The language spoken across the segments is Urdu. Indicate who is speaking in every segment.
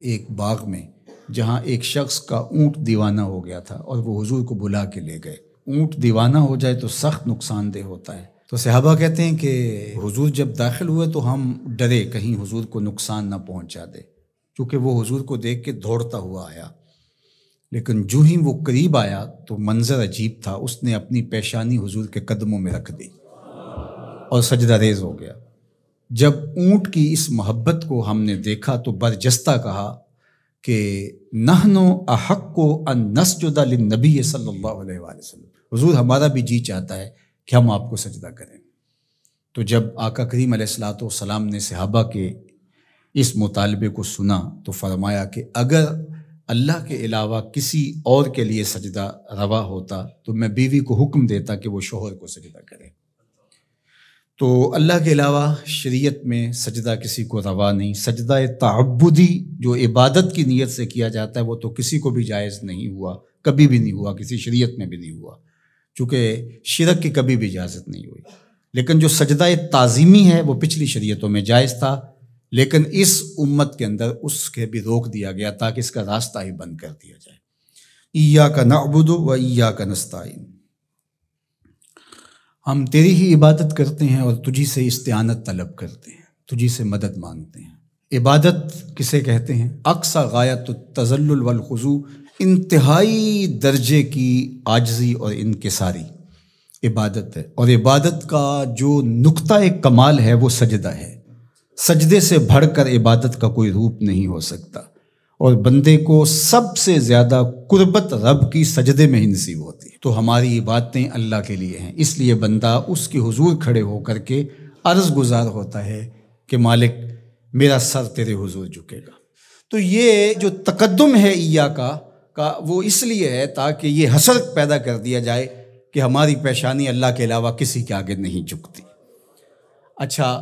Speaker 1: ایک باغ میں جہاں ایک شخص کا اونٹ دیوانہ ہو گیا تھا اور وہ حضور کو بلا کے لے گئے۔ اونٹ دیوانہ ہو جائے تو سخت نقصان دہ ہوتا ہے، تو صحابہ کہتے ہیں کہ حضور جب داخل ہوئے تو ہم ڈرے کہیں حضور کو نقصان نہ پہنچا دے، کیونکہ وہ حضور کو دیکھ کے دوڑتا ہوا آیا، لیکن جو ہی وہ قریب آیا تو منظر عجیب تھا، اس نے اپنی پیشانی حضور کے قدموں میں رکھ دی اور سجدہ ریز ہو گیا۔ جب اونٹ کی اس محبت کو ہم نے دیکھا تو برجستہ کہا کہ نحن احق ان نسجد للنبی صلی اللہ علیہ وآلہ وسلم، حضور ہمارا بھی جی چاہتا ہے کہ ہم آپ کو سجدہ کریں۔ تو جب آقا کریم علیہ الصلوۃ والسلام نے صحابہ کے اس مطالبے کو سنا تو فرمایا کہ اگر اللہ کے علاوہ کسی اور کے لیے سجدہ روا ہوتا تو میں بیوی کو حکم دیتا کہ وہ شوہر کو سجدہ کرے۔ تو اللہ کے علاوہ شریعت میں سجدہ کسی کو روا نہیں۔ سجدہ تعبدی جو عبادت کی نیت سے کیا جاتا ہے وہ تو کسی کو بھی جائز نہیں ہوا، کبھی بھی نہیں ہوا، کسی شریعت میں بھی نہیں ہوا، چونکہ شرک کی کبھی بھی اجازت نہیں ہوئی۔ لیکن جو سجدہ تعظیمی ہے وہ پچھلی شریعتوں میں جائز تھا، لیکن اس امت کے اندر اس کے بھی روک دیا گیا تاکہ اس کا راستہ ہی بند کر دیا جائے۔ ایاک نعبد و ایاک نستعین، ہم تیری ہی عبادت کرتے ہیں اور تجھی سے استعانت طلب کرتے ہیں، تجھی سے مدد مانگتے ہیں۔ عبادت کسے کہتے ہیں؟ اقصی غایت التذلل والخضوع، انتہائی درجے کی عاجزی اور انکساری عبادت ہے، اور عبادت کا جو نقطہ کمال ہے وہ سجدہ ہے۔ سجدے سے بڑھ کر عبادت کا کوئی روپ نہیں ہو سکتا، اور بندے کو سب سے زیادہ قربت رب کی سجدے میں ہی نصیب ہوتی ہے۔ تو ہماری عبادتیں اللہ کے لیے ہیں، اس لیے بندہ اس کے حضور کھڑے ہو کر کے عرض گزار ہوتا ہے کہ مالک میرا سر تیرے حضور جھکے گا۔ تو یہ جو تقدم ہے ایاک کا وہ اس لیے ہے تاکہ یہ حسر پیدا کر دیا جائے کہ ہماری پیشانی اللہ کے علاوہ کسی کے آگے نہیں جھکتی۔ اچھا،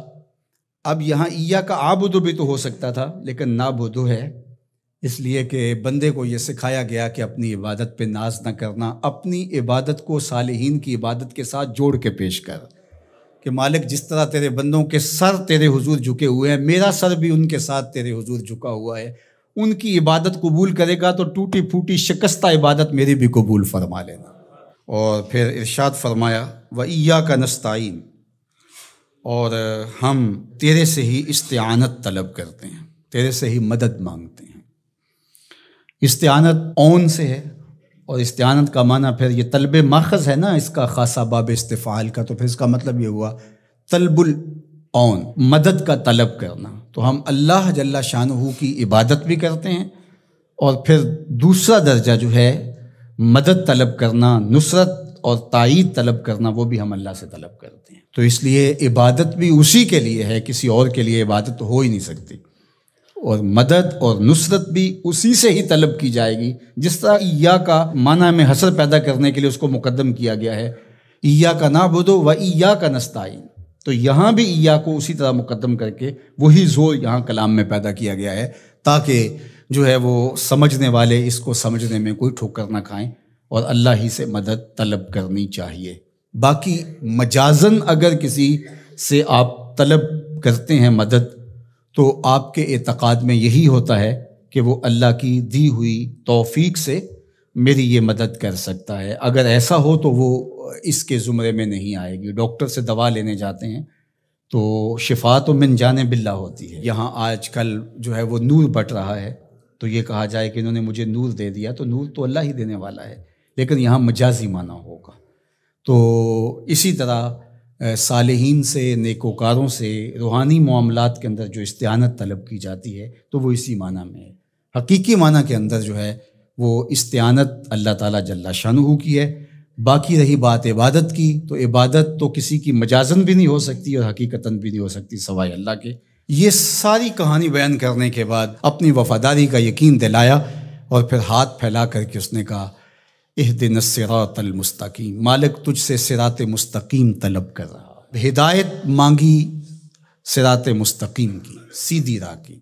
Speaker 1: اب یہاں ایاک عابد بھی تو ہو سکتا تھا، لیکن نعبد ہے، اس لیے کہ بندے کو یہ سکھایا گیا کہ اپنی عبادت پہ ناز نہ کرنا، اپنی عبادت کو صالحین کی عبادت کے ساتھ جوڑ کے پیش کر کہ مالک جس طرح تیرے بندوں کے سر تیرے حضور جھکے ہوئے ہیں، میرا سر بھی ان کے ساتھ تیرے حضور جھکا ہوا ہے، ان کی عبادت قبول کرے گا تو ٹوٹی پھوٹی شکستہ عبادت میری بھی قبول فرما لینا۔ اور پھر ارشاد فرمایا وَإِيَّاكَ نَسْتَعِينُ، اور ہم تیرے سے ہی استعانت طلب کرتے ہیں، تیرے سے ہی مدد مانگتے ہیں۔ استعانت اون سے ہے، اور استعانت کا معنی پھر یہ طلب ماخذ ہے نا اس کا، خاصہ باب استفعال کا، تو پھر اس کا مطلب یہ ہوا طلب الاون، مدد کا طلب کرنا۔ تو ہم اللہ جل شانہ کی عبادت بھی کرتے ہیں، اور پھر دوسرا درجہ جو ہے مدد طلب کرنا، نصرت اور تائید طلب کرنا، وہ بھی ہم اللہ سے طلب کرتے ہیں۔ تو اس لیے عبادت بھی اسی کے لیے ہے، کسی اور کے لیے عبادت ہو ہی نہیں سکتی، اور مدد اور نصرت بھی اسی سے ہی طلب کی جائے گی۔ جس طرح ایاک معنی میں حسر پیدا کرنے کے لیے اس کو مقدم کیا گیا ہے، ایاک نعبد و ایاک نستعین، تو یہاں بھی ایاک کو اسی طرح مقدم کر کے وہی زور یہاں کلام میں پیدا کیا گیا ہے، تاکہ جو ہے وہ سمجھنے والے اس کو سمجھنے میں کوئی ٹھوکر نہ کھائیں، اور اللہ ہی سے مدد طلب کرنی چاہیے۔ باقی مجازن اگر کسی سے آپ طلب کرتے ہیں مدد، تو آپ کے اعتقاد میں یہی ہوتا ہے کہ وہ اللہ کی دی ہوئی توفیق سے میری یہ مدد کر سکتا ہے۔ اگر ایسا ہو تو وہ اس کے زمرے میں نہیں آئے گی۔ ڈاکٹر سے دوا لینے جاتے ہیں تو شفا تو من جانب اللہ ہوتی ہے۔ یہاں آج کل جو ہے وہ نور بٹ رہا ہے، تو یہ کہا جائے کہ انہوں نے مجھے نور دے دیا، تو نور تو اللہ ہی دینے والا ہے، لیکن یہاں مجازی معنی ہوگا۔ تو اسی طرح صالحین سے، نیکوکاروں سے، روحانی معاملات کے اندر جو استعانت طلب کی جاتی ہے تو وہ اسی معنی میں ہے۔ حقیقی معنی کے اندر جو ہے وہ استعانت اللہ تعالیٰ جل شانہ کی ہے۔ باقی رہی بات عبادت کی، تو عبادت تو کسی کی مجازن بھی نہیں ہو سکتی اور حقیقتاً بھی نہیں ہو سکتی سوائے اللہ کے۔ یہ ساری کہانی بیان کرنے کے بعد اپنی وفاداری کا یقین دلایا، اور پھر ہاتھ پھیلا کر کے اس نے کہا اہدنا الصراط المستقیم، مالک تجھ سے صراط مستقیم طلب کر رہا، ہدایت مانگی صراط مستقیم کی، سیدھی راہ کی۔